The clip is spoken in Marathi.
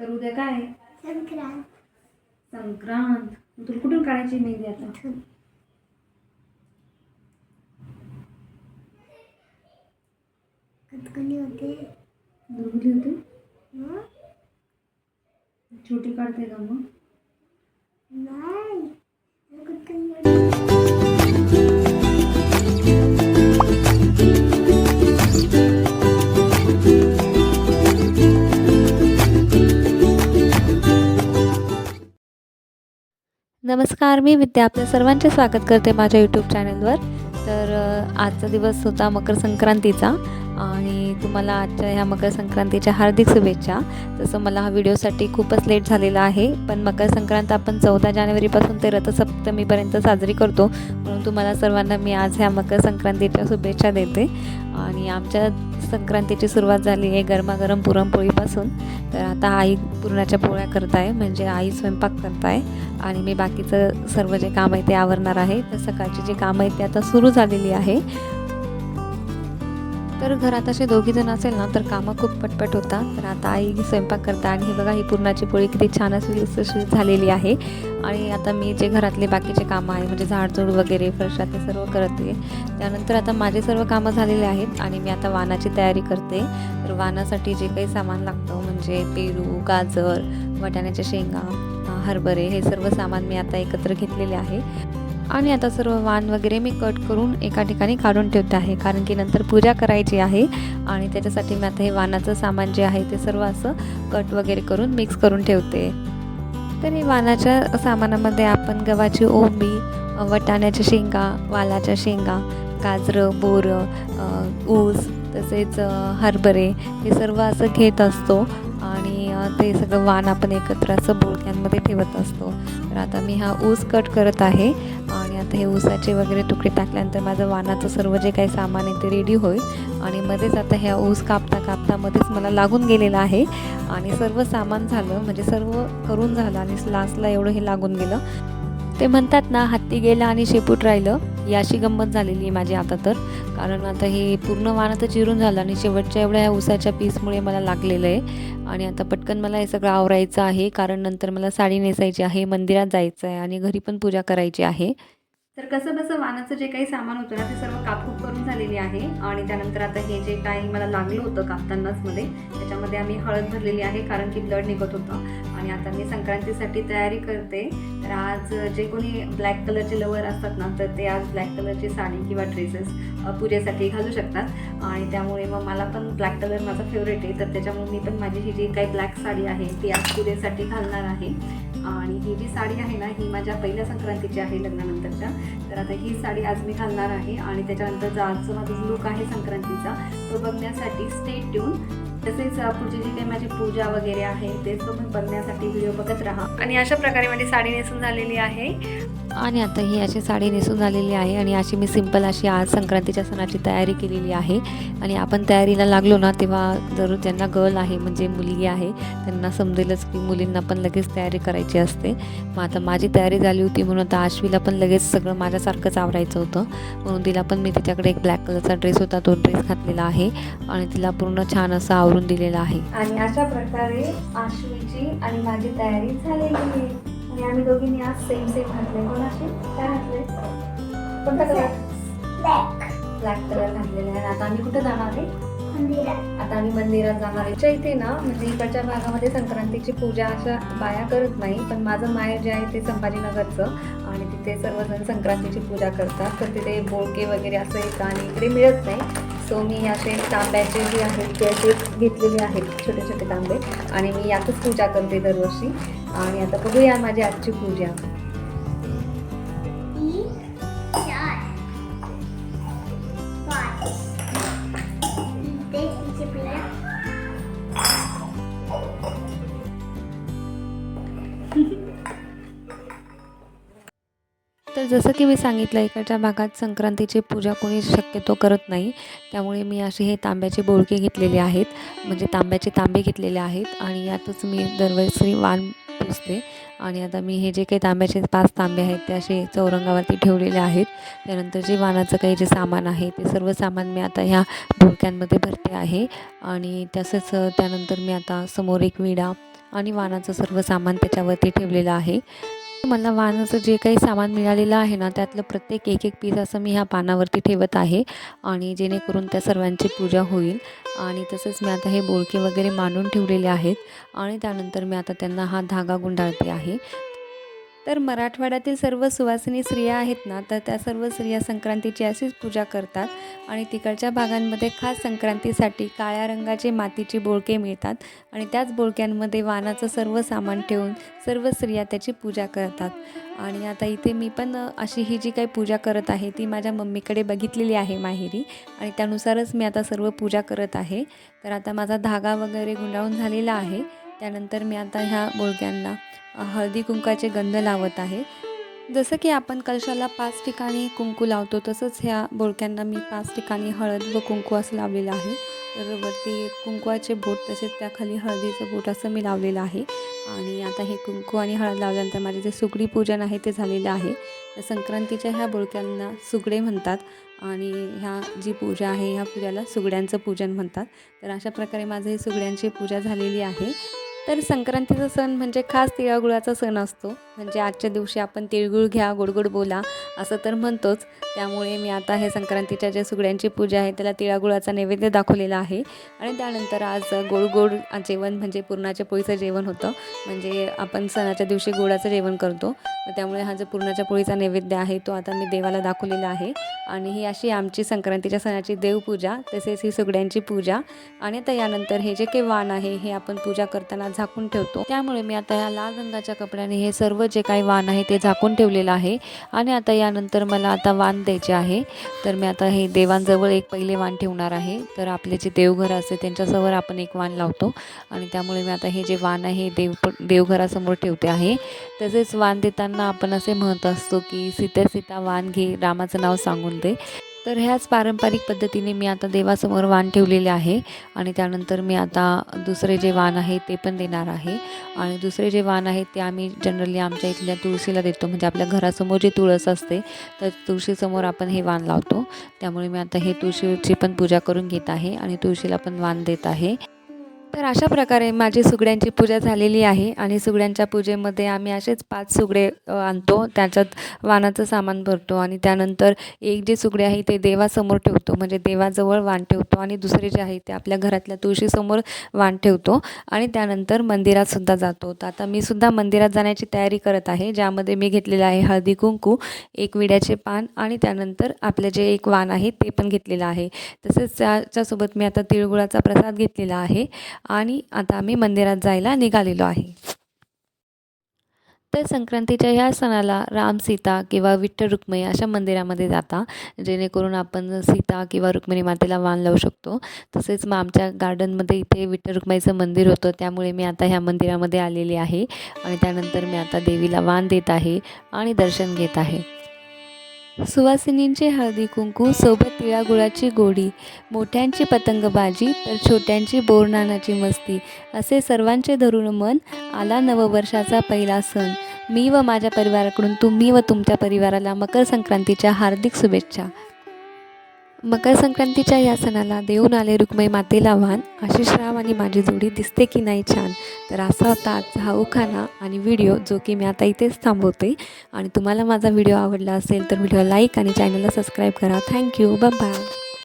तर उद्या काय आहे? संक्रांत. संक्रांत. मग तुला कुठून काढायची मेहंदी आता? कटकली होते. दुर्गुली होती. हं? छोटी काढते का मग? नाही. कटकली होते. नमस्कार, मी विद्या आपल्या सर्वांचे स्वागत करते माझ्या यूट्यूब चॅनलवर. तर आजचा दिवस होता मकर संक्रांतीचा आणि तुम्हाला आजच्या ह्या मकर संक्रांतीच्या हार्दिक शुभेच्छा. तसं मला हा व्हिडिओसाठी खूपच लेट झालेला आहे, पण मकर संक्रांत आपण 14 जानेवारीपासून ते रथसप्तमीपर्यंत साजरी करतो, म्हणून तुम्हाला सर्वांना मी आज ह्या मकर संक्रांतीच्या शुभेच्छा देते. आणि आमच्या संक्रांतीची सुरुवात झाली आहे गरमागरम पुरणपोळीपासून. तर आता आई पुरणाच्या पोळ्या करत आहे, म्हणजे आई स्वयंपाक करत आहे आणि मी बाकीचं सर्व जे काम आहे ते आवरणार आहे. तर सकाळची जी कामं आहेत ते आता सुरू झालेली आहे. तर घरात असे दोघीजण असेल ना तर कामं खूप पटपट होतात. तर आता आई स्वयंपाक करता आणि हे बघा ही पुरणाची पोळी किती छान अशी लुसलुशीत झालेली आहे. आणि आता मी जे घरातले बाकीचे कामं आहे म्हणजे झाडझूड वगैरे फरशा ते सर्व करते. त्यानंतर आता माझे सर्व कामं झालेले आहेत आणि मी आता वाणाची तयारी करते. तर वाणासाठी जे काही सामान लागतं म्हणजे पेरू, गाजर, वाटाण्याच्या शेंगा, हरभरे हे सर्व सामान मी आता एकत्र घेतलेले आहे. आणि आता सर्व वाण वगैरे मी कट करून एका ठिकाणी काढून ठेवते आहे, कारण की नंतर पूजा करायची आहे आणि त्याच्यासाठी मी आता हे वाणाचं सामान जे आहे ते सर्व असं कट वगैरे करून मिक्स करून ठेवते. तर हे वाणाच्या सामानामध्ये आपण गव्हाची ओंबी, वाटाण्याच्या शेंगा, वालाच्या शेंगा, गाजरं, बोरं, ऊस तसेच हरभरे हे सर्व असं घेत असतो आणि ते सगळं वाण आपण एकत्र असं बोळक्यांमध्ये ठेवत असतो. तर आता मी हा ऊस कट करत आहे आणि आता हे ऊसाचे वगैरे तुकडे टाकल्यानंतर माझं वाणाचं सर्व जे काही सामान आहे ते रेडी होईल. आणि मध्येच आता ह्या ऊस कापता मध्येच मला लागून गेलेला आहे आणि सर्व सामान झालं म्हणजे सर्व करून झालं आणि लास्टला एवढं हे लागून गेलं. ते म्हणतात ना, हत्ती गेला आणि शेपूट राहिलं, ही अशी गंमत झालेली आहे माझी आता. तर कारण आता हे पूर्ण वाण तर चिरून झालं आणि शेवटच्या एवढ्या ह्या ऊसाच्या पीसमुळे मला लागलेलं आहे. आणि आता पटकन मला हे सगळं आवरायचं आहे, कारण नंतर मला साडी नेसायची आहे, मंदिरात जायचं आहे आणि घरी पण पूजा करायची आहे. तर कसं बसं वाणाचं जे काही सामान होतं ना ते सर्व कापकूप करून झालेली आहे. आणि त्यानंतर आता हे जे काही मला लागलं होतं कापतानाच मध्ये त्याच्यामध्ये आम्ही हळद भरलेली आहे, कारण की ब्लड निघत होतं. आणि आता मी संक्रांतीसाठी तयारी करते. तर आज जे कोणी ब्लॅक कलरचे लवर असतात ना तर ते आज ब्लॅक कलरची साडी किंवा ड्रेसेस पूजेसाठी घालू शकतात. आणि त्यामुळे मग मला पण ब्लॅक कलर माझा फेवरेट आहे, तर त्याच्यामुळे मी पण माझी ही जी काही ब्लॅक साडी आहे ती आज पूजेसाठी घालणार आहे. आणि ही जी साडी आहे ना ही माझ्या पहिल्या संक्रांतीची आहे लग्नानंतरच्या. तर आता ही साडी आज मी घालणार आहे आणि त्याच्यानंतर आजचा माझा लुक आहे संक्रांतीचा तो बघण्यासाठी स्टे ट्यून. तसेच पुढची जी काही माझी पूजा वगैरे आहे ते तुम्ही बघण्यासाठी व्हिडिओ बघत राहा. आणि अशा प्रकारे माझी साडी नेसून झालेली आहे. आणि आता ही अशी साडी नेसून झालेली आहे आणि अशी मी सिंपल अशी आज संक्रांतीच्या सणाची तयारी केलेली आहे. आणि आपण तयारीला लागलो ना तेव्हा जरूर ज्यांना गर्ल आहे म्हणजे मुलगी आहे त्यांना समजेलच की मुलींना पण लगेच तयारी करायची असते. मग आता माझी तयारी झाली होती म्हणून आता आश्वीला पण लगेच सगळं माझ्यासारखंच आवरायचं होतं, म्हणून तिला पण मी तिच्याकडे एक ब्लॅक कलरचा ड्रेस होता तो ड्रेस घातलेला आहे आणि तिला पूर्ण छान असं आवरून दिलेलं आहे. आणि अशा प्रकारे आश्वीची आणि माझी तयारी झालेली आहे. आणि आम्ही दोघींनी आज सेम घातले. कोणाशी काय घातले? कोणता कलर? ब्लॅक कलर घातलेला आहे. आता आम्ही कुठे जाणार आहे? आता आम्ही मंदिरात जाणार आहे. इथे ना म्हणजे इकडच्या भागामध्ये संक्रांतीची पूजा अशा बाया करत नाही, पण माझं माहेर जे आहे ते संभाजीनगरचं आणि तिथे सर्वजण संक्रांतीची पूजा करतात. तर तिथे बोळके वगैरे असं येतं आणि इकडे मिळत नाही. सो मी असे तांब्याचे जे आहेत ते असे घेतलेले आहेत छोटे छोटे तांबे आणि मी यातच पूजा करते दरवर्षी. आणि आता बघूया माझी आजची पूजा. तर जसं की मी सांगितलं इकडच्या भागात संक्रांतीची पूजा कोणी शक्यतो करत नाही, त्यामुळे मी असे हे तांब्याचे बोळके घेतलेले आहेत, म्हणजे तांब्याचे तांबे घेतलेले आहेत आणि यातच मी दरवर्षी वाण पुसते. आणि आता मी हे जे काही तांब्याचे 5 तांबे आहेत ते असे चौरंगावरती ठेवलेले आहेत. त्यानंतर जे वाणाचं काही जे सामान आहे ते सर्व सामान मी आता ह्या बोळक्यांमध्ये भरते आहे. आणि तसंच त्यानंतर मी आता समोर एक विडा आणि वाणाचं सर्व सामान त्याच्यावरती ठेवलेलं आहे. मला वाणाचं जे काही सामान मिळालेलं आहे ना, त्यातलं प्रत्येक एक पीस असं मी ह्या पानावरती ठेवत आहे आणि जेणेकरून त्या सर्वांची पूजा होईल. आणि तसंच मी आता हे बोळके वगैरे मांडून ठेवलेले आहेत आणि त्यानंतर मी आता त्यांना हा धागा गुंडाळते आहे. तर मराठवाड्यातील सर्व सुवासिनी स्त्रिया आहेत ना, तर त्या सर्व स्त्रिया संक्रांतीची अशीच पूजा करतात आणि तिकडच्या भागांमध्ये खास संक्रांतीसाठी काळ्या रंगाचे मातीचे बोळके मिळतात आणि त्याच बोळक्यांमध्ये वाणाचं सर्व सामान ठेवून सर्व स्त्रिया त्याची पूजा करतात. आणि आता इथे मी पण अशी ही जी काही पूजा करत आहे ती माझ्या मम्मीकडे बघितलेली आहे माहेरी आणि त्यानुसारच मी आता सर्व पूजा करत आहे. तर आता माझा धागा वगैरे गुंडाळून झालेला आहे. त्यानंतर मी आता ह्या बोळक्यांना हळदी कुंकाचे गंध लावत आहे. जसं की आपण कलशाला 5 ठिकाणी कुंकू लावतो तसंच ह्या बोळक्यांना मी 5 ठिकाणी हळद व कुंकू असं लावलेलं आहे. तर वरती कुंकवाचे बोट तसेच त्याखाली हळदीचं बोट असं मी लावलेलं आहे. आणि आता हे कुंकू आणि हळद लावल्यानंतर माझे जे सुगडी पूजन आहे ते झालेलं आहे. तर संक्रांतीच्या ह्या बोळक्यांना सुगडे म्हणतात आणि ह्या जी पूजा आहे ह्या पूजाला सुगड्यांचं पूजन म्हणतात. तर अशा प्रकारे माझं ही सुगड्यांची पूजा झालेली आहे. तर संक्रांतीचा सण म्हणजे खास तिळगुळाचा सण असतो. म्हणजे आजच्या दिवशी आपण तिळगुळ घ्या, गोड गोड बोला असं तर म्हणतोच. त्यामुळे मी आता हे संक्रांतीच्या ज्या सुगड्यांची पूजा आहे त्याला तिळगुळाचा नैवेद्य दाखवलेला आहे. आणि त्यानंतर आज गोड गोड जेवण म्हणजे पुरणाच्या पोळीचं जेवण होतं. म्हणजे आपण सणाच्या दिवशी गोडाचं जेवण करतो. त्यामुळे हा जो पुरणाच्या पोळीचा नैवेद्य आहे तो आता मी देवाला दाखवलेला आहे. आणि ही अशी आमची संक्रांतीच्या सणाची देवपूजा तसेच ही सुगड्यांची पूजा. आणि आता यानंतर हे जे काही वाण आहे हे आपण पूजा करताना झाकून ठेवतो. त्यामुळे मी आता ह्या लाल रंगाच्या कपड्याने हे सर्व जे काही वाण आहे ते झाकून ठेवलेलं आहे. आणि आता यानंतर मला आता वाण द्यायचे आहे. तर मी आता हे देवांजवळ एक पहिले वाण ठेवणार आहे. तर आपले जे देवघर असते त्यांच्यासमोर आपण एक वाण लावतो आणि त्यामुळे मी आता हे जे वाण आहे देवघरासमोर ठेवते आहे. तसेच वाण देताना आपण असे म्हणत असतो की सीता सीता वाण घे, रामाचं नाव सांगून दे. तर ह्याच पारंपरिक पद्धतीने मी आता देवासमोर वाण ठेवलेले आहे. आणि त्यानंतर मी आता दुसरे जे वाण आहे ते पण देणार आहे. आणि दुसरे जे वाण आहे ते आम्ही जनरली आमच्या इथल्या तुळशीला देतो. म्हणजे आपल्या घरासमोर जी तुळस असते तर तुळशीसमोर आपण हे वाण लावतो. त्यामुळे मी आता हे तुळशीची पण पूजा करून घेत आहे आणि तुळशीला पण वाण देत आहे. तर अशा प्रकारे माझी सुगड्यांची पूजा झालेली आहे. आणि सुगड्यांच्या पूजेमध्ये आम्ही असेच 5 सुगडे आणतो, त्याच्यात वाणाचं सामान भरतो आणि त्यानंतर एक जे सुगडे आहे ते देवासमोर ठेवतो. म्हणजे देवाजवळ वाण ठेवतो आणि दुसरे जे आहे ते आपल्या घरातल्या तुळशीसमोर वाण ठेवतो आणि त्यानंतर मंदिरातसुद्धा जातो. तर आता मी सुद्धा मंदिरात जाण्याची तयारी करत आहे, ज्यामध्ये मी घेतलेलं आहे हळदी कुंकू, एक विड्याचे पान आणि त्यानंतर आपलं जे एक वाण आहे ते पण घेतलेलं आहे. तसेच त्याच्यासोबत मी आता तिळगुळाचा प्रसाद घेतलेला आहे आणि आता आम्ही मंदिरात जायला निघालेलो आहे. तर संक्रांतीच्या ह्या सणाला राम सीता किंवा विठ्ठल रुक्मिणी अशा मंदिरामध्ये जाता, जेणेकरून आपण सीता किंवा रुक्मिणी मातेला वाण लावू शकतो. तसेच मग आमच्या गार्डनमध्ये इथे विठ्ठल रुक्मिणीचं मंदिर होतं, त्यामुळे मी आता ह्या मंदिरामध्ये आलेली आहे. आणि त्यानंतर मी आता देवीला वाण देत आहे आणि दर्शन घेत आहे. सुवासिनींचे हळदी कुंकू सोबत तिळागुळाची गोडी, मोठ्यांची पतंगबाजी तर छोट्यांची बोरनानाची मस्ती, असे सर्वांचे धरून मन आला नववर्षाचा पहिला सण. मी व माझ्या परिवाराकडून तुम्ही व तुमच्या परिवाराला मकर संक्रांतीच्या हार्दिक शुभेच्छा. मकर संक्रांतीच्या या सणाला देऊन आले रुक्मिणी मातेला वाण. आशिषराव आणि माझी जोडी दिसते की नाही छान. तर असा होता आजचा हा उखाणा आणि व्हिडिओ, जो की मी आता इथेच थांबवते. आणि तुम्हाला माझा व्हिडिओ आवडला असेल तर व्हिडिओ लाईक आणि चॅनलला सबस्क्राईब करा. थँक्यू. Bye bye.